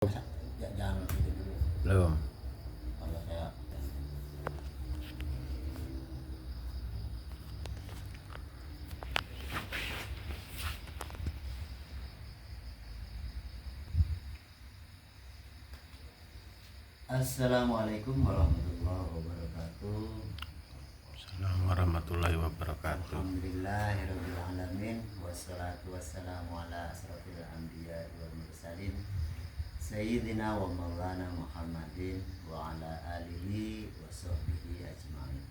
Ya, jangan itu dulu. Belum. Kalau saya Assalamualaikum warahmatullahi wabarakatuh. Assalamualaikum warahmatullahi wabarakatuh. Alhamdulillahirabbil alamin wassalatu wassalamu ala asrofil anbiya wal mursalin sayyidina wa maulana Muhammadin wa ala alihi wa sahbihi ajmain.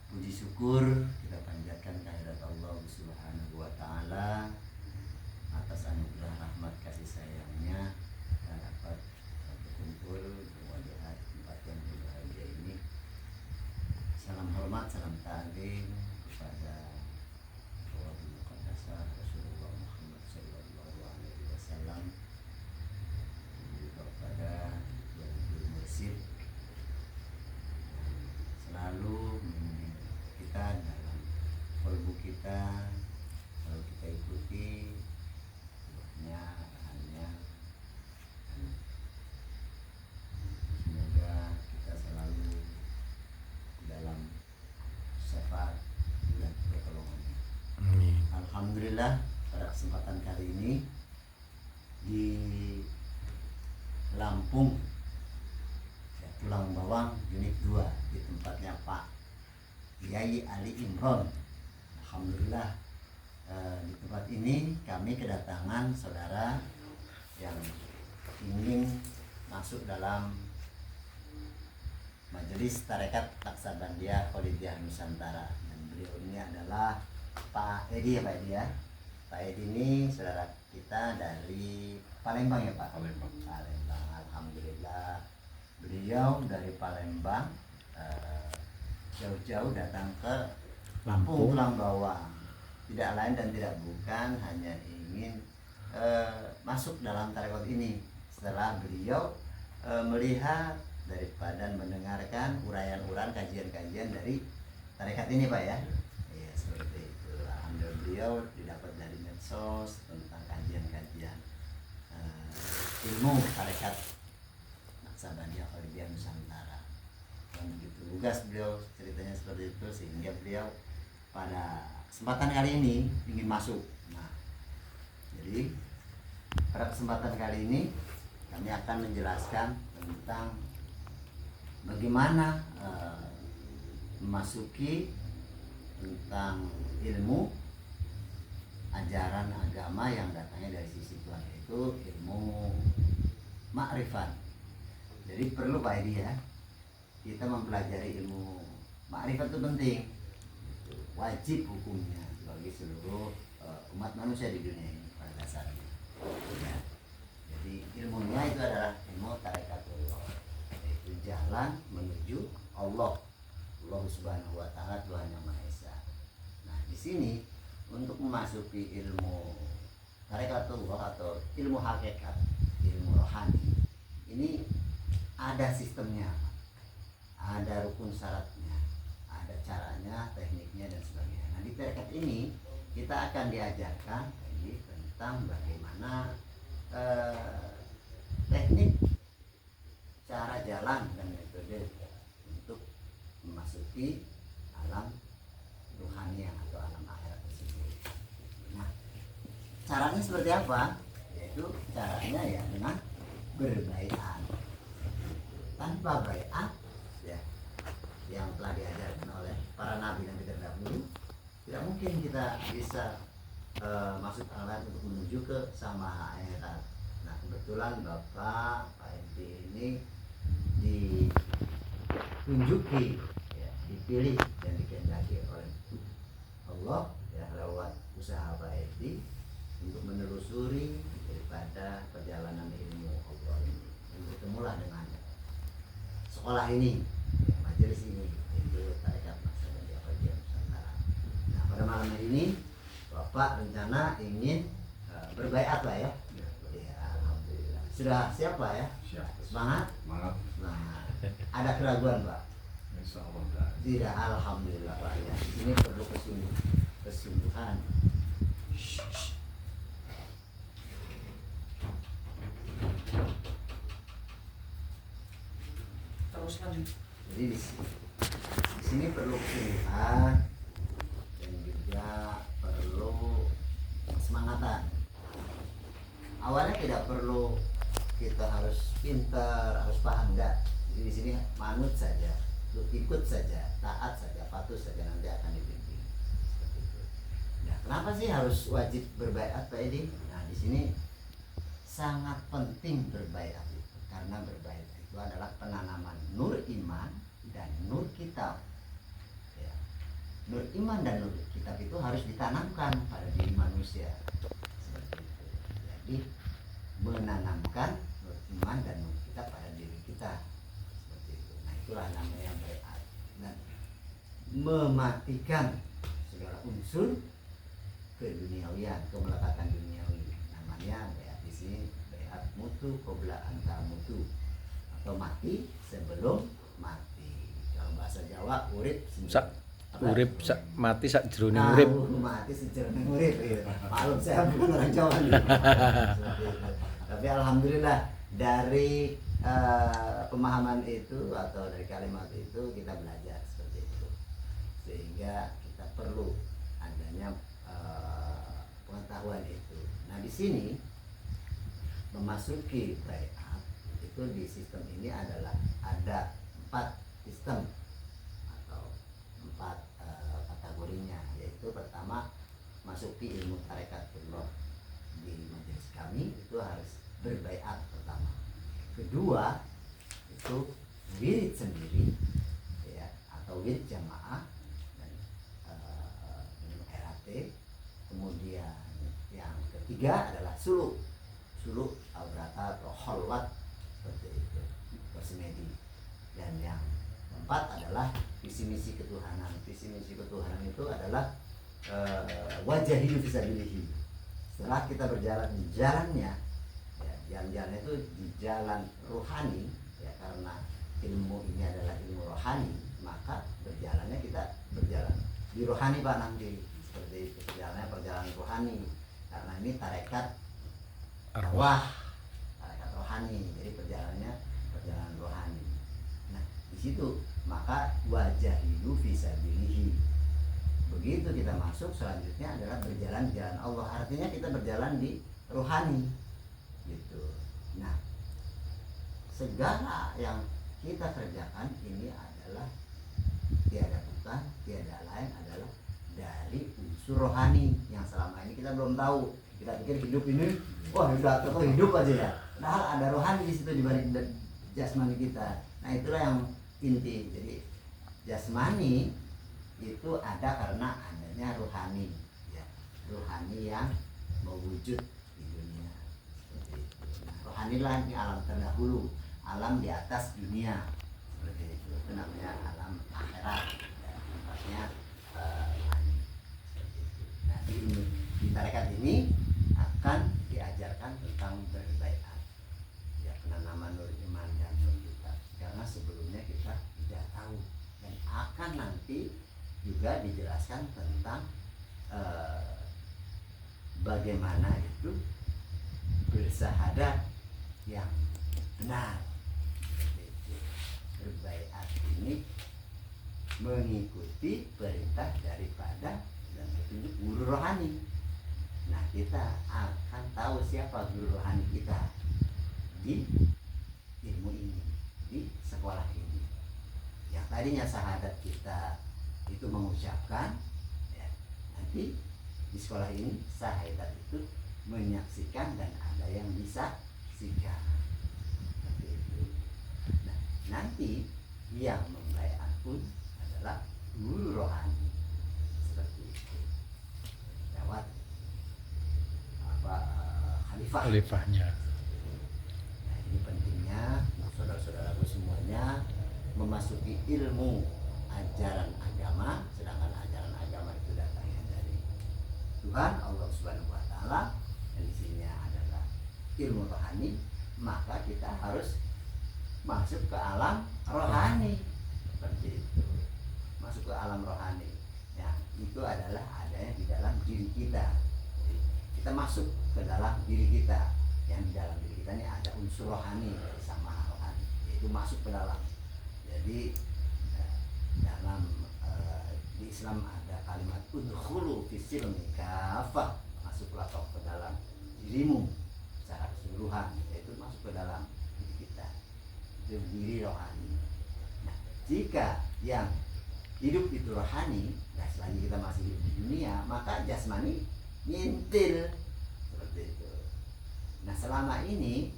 Puji syukur kita panjatkan kehadirat Allah Subhanahu wa taala atas anugerah rahmat kasih sayangnya dan dapat berkumpul berwajah tempat yang berbahagia ini. Salam hormat, salam ta'zim kepada Rasul Muqaddasah Rasulullah Muhammad sallallahu alaihi wasallam, juga kepada yang mursyid selalu membimbing kita dalam kolbu kita, kalau kita ikuti buahnya, arahannya. Semoga kita selalu dalam syafaat dan pertolongannya. Amin. Alhamdulillah, pada kesempatan kali ini di Lampung, ya, Tulang Bawang unit 2 di tempatnya Pak Kiai Ali Imron. Alhamdulillah, di tempat ini kami kedatangan saudara yang ingin masuk dalam Majelis Tarekat Naksabandia Kholidiyah Nusantara, dan beliau ini adalah Pak Edi, ya Pak Edi ya. Pak Edi ini saudara kita dari Palembang ya Pak. Palembang. Alhamdulillah, beliau dari Palembang jauh-jauh datang ke Lampung Tulang Bawang, tidak lain dan tidak bukan hanya ingin masuk dalam tarekat ini setelah beliau melihat daripada mendengarkan uraian-uraian kajian-kajian dari tarekat ini Pak ya. Iya seperti itu. Alhamdulillah beliau didapat dari medsos tentang kajian-kajian ilmu tarekat Naksabandia Kholidiyah Nusantara. Dan begitu lugas beliau ceritanya seperti itu, sehingga beliau pada kesempatan kali ini ingin masuk. Nah, jadi pada kesempatan kali ini kami akan menjelaskan tentang bagaimana memasuki tentang ilmu ajaran agama yang datangnya dari sisi Tuhan, yaitu ilmu makrifat. Jadi perlu Pak Edi ya, kita mempelajari ilmu makrifat itu penting, wajib hukumnya bagi seluruh umat manusia di dunia ini pada dasarnya ya. Jadi ilmunya itu adalah ilmu tarekatullah, yaitu jalan menuju Allah Subhanahu wa taala, Tuhan yang Maha Esa. Nah, di sini untuk memasuki ilmu tarekatullah atau ilmu hakikat, ilmu rohani, ini ada sistemnya, ada rukun syaratnya, ada caranya, tekniknya dan sebagainya. Nah, di tarekat ini kita akan diajarkan tentang bagaimana teknik, cara jalan dan metode untuk memasuki alam ruhani atau alam akhirat tersebut. Nah, caranya seperti apa? Yaitu caranya ya dengan berbaiat. Tanpa baiat ya, yang telah diajarkan oleh para nabi dan terdahulu, tidak mungkin kita bisa masuk alat untuk menuju ke sama akhirat. Nah, kebetulan Bapak Pak Edi ini ditunjuki ya, dipilih dan dikehendaki oleh Allah ya, lewat usaha Pak Edi untuk menelusuri daripada perjalanan ilmu Allah ini, dan bertemulah dengan sekolah ini ya, majelis ini, yaitu Tarekat Naksabandia Kholidiyah Nusantara. Nah, pada malam hari ini Bapak rencana ingin berbaiat Pak ya. Ya, alhamdulillah. Sudah siap Pak ya? Siap. Semangat? Semangat. Semangat. Ada keraguan Pak? Insya Allah. Tidak, alhamdulillah Pak ya. Di sini perlu kesungguhan. Shh. terus lanjut. Jadi di sini perlu pilihan dan juga perlu semangatan. Awalnya tidak perlu kita harus pintar, harus paham, enggak. Jadi di sini manut saja, ikut saja, taat saja, patuh saja, nanti akan dibimbing. Seperti itu. Nah, kenapa sih harus wajib berbaiat, Pak Edi? Nah, di sini sangat penting berbaiat itu, karena berbaiat itu adalah penanaman nur iman dan nur kitab. Ya. Nur iman dan nur kitab itu harus ditanamkan pada diri manusia. Seperti itu. Jadi menanamkan nur iman dan nur kitab pada diri kita. Seperti itu. Nah, itulah namanya baiat. Dan mematikan segala unsur keduniawian, kemelekatan duniawi. Namanya baiat di sini baiat mutu qabla anta mutu, atau mati sebelum mati. Kalau bahasa Jawa urip mati sak jerone urip. Mati sejerone urip. Maklum saya bukan orang Jawa. Tapi alhamdulillah dari pemahaman itu atau dari kalimat itu kita belajar seperti itu, sehingga kita perlu adanya pengetahuan itu. Nah, di sini memasuki baiat itu di sistem ini adalah ada 4 sistem atau 4 kategorinya, yaitu pertama masuki ilmu tarekatullah. Di majelis kami itu harus berbaiat pertama. Kedua itu wirid sendiri, ya, atau wirid jamaah dan minum RAT. Kemudian yang ketiga adalah suluk albrata atau kholwat, seperti itu, bersemedi. Dan yang keempat adalah visi misi ketuhanan. Visi misi ketuhanan itu adalah wajah hidup fisabilihi. Setelah kita berjalan di jalannya, ya, jalan-jalannya itu di jalan rohani, ya, karena ilmu ini adalah ilmu rohani, maka berjalannya kita berjalan di rohani, Pak, nanti seperti itu. Perjalanannya perjalanan rohani, karena ini tarekat arwah, tarekat rohani, jadi perjalanannya perjalanan rohani. Nah, di situ maka wajah hidup fisabilihi. Begitu kita masuk, selanjutnya adalah berjalan di jalan Allah, artinya kita berjalan di rohani gitu. Nah, segala yang kita kerjakan ini adalah tiada bukan, tiada lain adalah dari unsur rohani yang selama ini kita belum tahu. Kita pikir hidup ini, wah udah hidup aja ya. Padahal ada rohani di situ di balik jasmani kita. Nah, itulah yang inti. Jadi jasmani itu ada karena adanya rohani, ya, rohani yang mewujud di dunia. Seperti itu. Nah, rohani lah ini alam terdahulu, alam di atas dunia. Seperti itu. Itu namanya alam akhirat. Ya, tempatnya rohani. Seperti itu. Nah, di tarekat ini akan diajarkan tentang berbaiat, ya, penanaman nur iman dan nur kitab. Karena sebelumnya kita tidak tahu, dan akan nanti juga dijelaskan tentang bagaimana itu bersahadat yang benar. Berbaiat ini mengikuti perintah daripada dan petunjuk guru rohani. Nah, kita akan tahu siapa guru rohani kita di ilmu ini, di sekolah ini. Yang tadinya sahadat kita itu mengucapkan, ya, nanti di sekolah ini sahadat itu menyaksikan dan ada yang bisa sikat. Seperti itu. Nah, nanti yang membaiat pun adalah guru rohani. Seperti itu. Lewat Khalifahnya. Nah, ini pentingnya saudara-saudaraku semuanya memasuki ilmu ajaran agama, sedangkan ajaran agama itu datangnya dari Tuhan Allah Subhanahu wa taala, dan di sini adalah ilmu rohani, maka kita harus masuk ke alam rohani. Seperti itu. Masuk ke alam rohani. Ya, itu adalah adanya di dalam diri kita. Jadi, kita masuk ke dalam diri kita. Yang di dalam diri kita ini ada unsur rohani dari Sang Maha Rohani, yaitu masuk ke dalam. Jadi dalam di Islam ada kalimat udkhulu fis-silmi kafah, masuklah kau ke dalam dirimu secara keseluruhan, yaitu masuk ke dalam diri kita, itu diri rohani. Nah, jika yang hidup itu rohani, nah selagi kita masih hidup di dunia, maka jasmani ngintil seperti itu. Nah, selama ini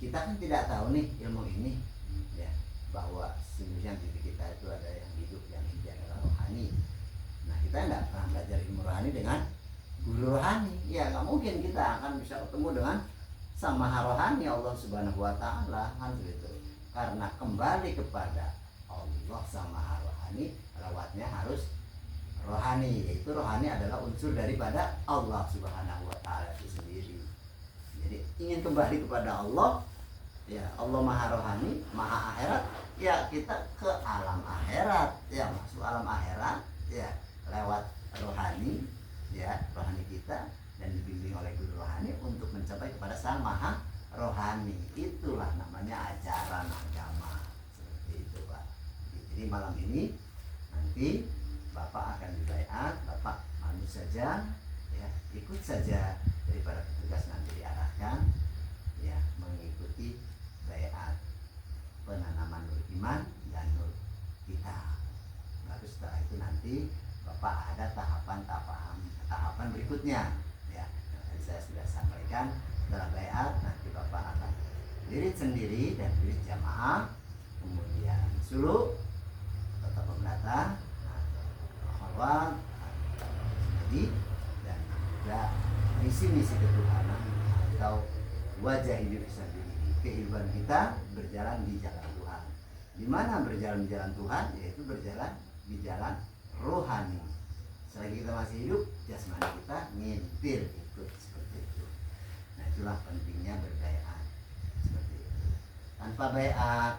kita kan tidak tahu nih ilmu ini, ya, bahwa sesungguhnya diri kita itu ada yang hidup, yang adalah rohani. Nah, kita tidak pernah belajar ilmu rohani dengan guru rohani. Ya, nggak mungkin kita akan bisa ketemu dengan sang maha rohani Allah Subhanahu Wa Taala, kan begitu. Karena kembali kepada Allah sang maha rohani, lewatnya harus rohani, yaitu rohani adalah unsur daripada Allah Subhanahu Wa Taala itu sendiri. Jadi ingin kembali kepada Allah, ya Allah maha rohani, maha akhirat, ya kita ke alam akhirat, ya masuk alam akhirat, ya lewat rohani, ya rohani kita, dan dibimbing oleh guru rohani untuk mencapai kepada sang maha rohani. Itulah namanya ajaran agama, seperti itu Pak. Jadi malam ini nanti Bapak akan dibaiat, Bapak manut saja, ya ikut saja daripada petugas nanti diarahkan, ya mengikuti baiat penanaman nur iman dan nur kita. Lalu setelah itu nanti Bapak ada tahapan berikutnya, ya yang tadi saya sudah sampaikan. Setelah baiat nanti Bapak akan wirid sendiri dan wirid jamaah, kemudian suluk tetap pemberata, khalwat sendiri, dan juga misi-misi ketuhanan atau wajah hidup sendiri. Kehidupan kita berjalan di jalan Tuhan. Di mana berjalan di jalan Tuhan? Yaitu berjalan di jalan rohani. Selagi kita masih hidup, jasmani kita ngintil ikut seperti itu. Nah, itulah pentingnya berbaiat seperti itu. Tanpa baiat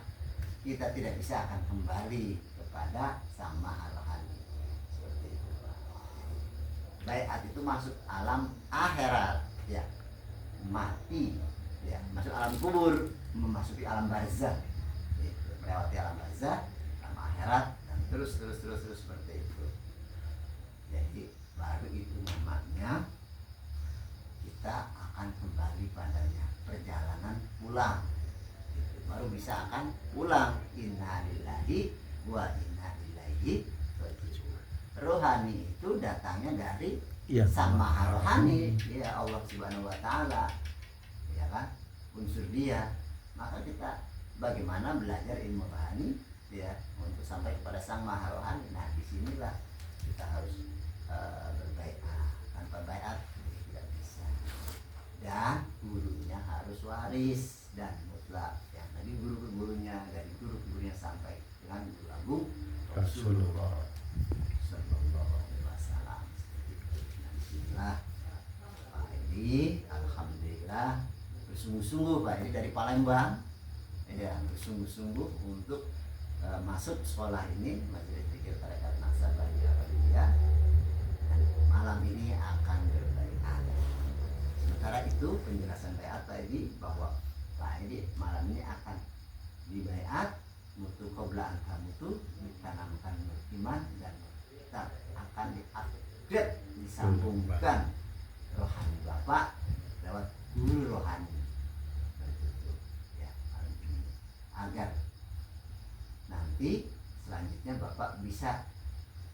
kita tidak bisa akan kembali kepada sang maha rohani. Seperti itu. Baiat itu masuk alam akhirat, ya. Mati, ya, masuk alam kubur, memasuki alam barzah, gitu. Melewati alam barzah, alam akhirat, dan terus seperti itu. Jadi baru itu namanya kita akan kembali padanya, perjalanan pulang, gitu. Baru bisa akan pulang. Inna lillahi wa inna ilaihi raji'un. Rohani itu datangnya dari sang maha rohani, ya Allah Subhanahu Wa Taala, ya kan, unsur dia. Maka kita bagaimana belajar ilmu rohani, ya, untuk sampai kepada sang maha rohani. Nah, disinilah kita harus berbaiat. Tanpa baiat tidak bisa. Dan gurunya harus waris dan mutlak. Yang tadi guru-gurunya, dari guru-gurunya sampai dengan guru agung Rasulullah Sallallahu Alaihi Wasallam. Nah, Pak Edi, alhamdulillah bersungguh-sungguh Pak Edi dari Palembang, ya, bersungguh-sungguh untuk masuk sekolah ini, Majelis Zikir Tarekat Naksabandiyah Al-Qadiriyah, dan malam ini akan berbaiat. Sementara itu penjelasan baiat Pak Edi, bahwa Pak Edi malam ini akan dibaiat mutu qobla anta mutu, ditanamkan iman, dan kita akan di-upgrade, disambungkan rohani Bapak lewat guru rohani, ya, agar nanti selanjutnya Bapak bisa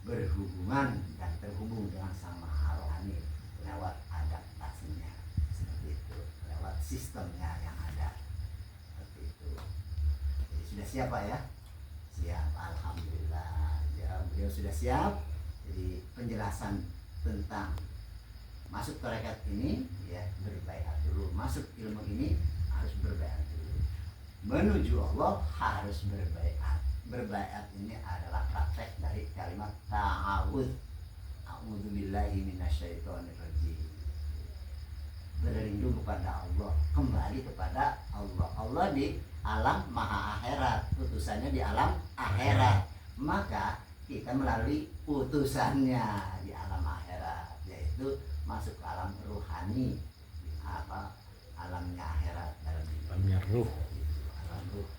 berhubungan dan terhubung dengan sang maha rohani lewat adaptasinya, seperti itu, lewat sistemnya yang ada, seperti itu. Jadi sudah siap Pak ya? Siap, alhamdulillah, ya, beliau sudah siap. Jadi penjelasan tentang masuk tarekat ini, ya, berbaiat dulu. Masuk ilmu ini harus berbaiat dulu. Menuju Allah harus berbaiat. Berbaiat ini adalah praktek dari kalimat ta'awudz. A'udzubillahi minasyaitonirrajim. Berlindung kepada Allah, kembali kepada Allah. Allah di alam maha akhirat, utusannya di alam akhirat. Maka kita melalui utusannya di alam akhirat, yaitu masuk ke alam ruhani, alamnya akhirat, dalam alamnya ruh. alam ruh.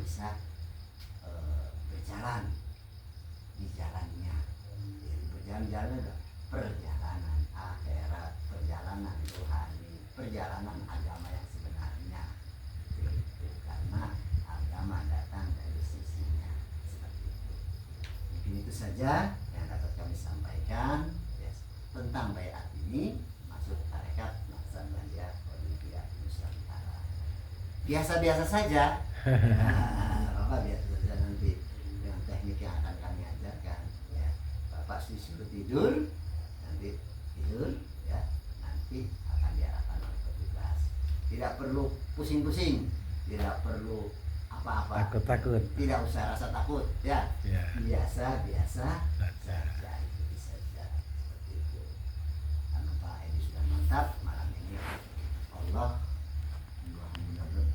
bisa berjalan di jalannya. Jadi berjalan-jalan adalah perjalanan akhirat, perjalanan rohani, perjalanan agama yang sebenarnya. Itu karena agama datang dari sisinya seperti itu. Mungkin itu saja yang dapat kami sampaikan ya, tentang baiat ini. Masuk tarekat Naqsabandiyah Qadiriyah Nusantara. Biasa-biasa saja. Bapak biasa saja nanti dengan teknik yang akan kami ajarkan ya. Bapak disuruh tidur, nanti tidur ya, nanti akan diarahkan oleh petugas. Tidak perlu pusing-pusing, tidak perlu apa-apa, Takut-takut. tidak usah rasa takut ya. Ya. Biasa-biasa Saja. saja, ikuti saja seperti itu. Karena Pak Edi sudah mantap malam ini, Allah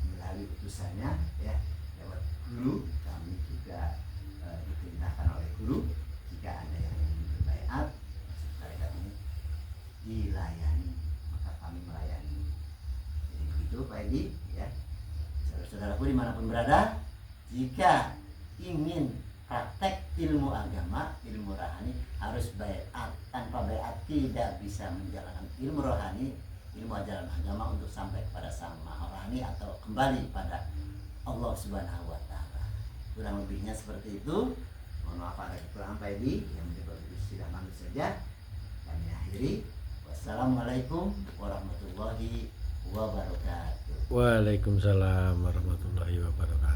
melalui utusannya ya, lewat guru kami juga diperintahkan oleh guru jika ada yang ingin berbaiat tarekat ini dilayani, maka kami melayani. Jadi begitu Pak Edi ya. Saudara-saudaraku dimanapun berada, jika ingin praktek ilmu agama, ilmu rohani harus baiat. Tanpa baiat tidak bisa menjalankan ilmu rohani, ilmu ajaran agama untuk sampai kepada sang maha rohani atau kembali pada Allah Subhanahu wa taala. Kurang lebihnya seperti itu. Mohon maaf ada kekurangan Pak Edi, yang menjadi sudah manis saja. Kami akhiri. Wassalamualaikum warahmatullahi wabarakatuh. Waalaikumsalam warahmatullahi wabarakatuh.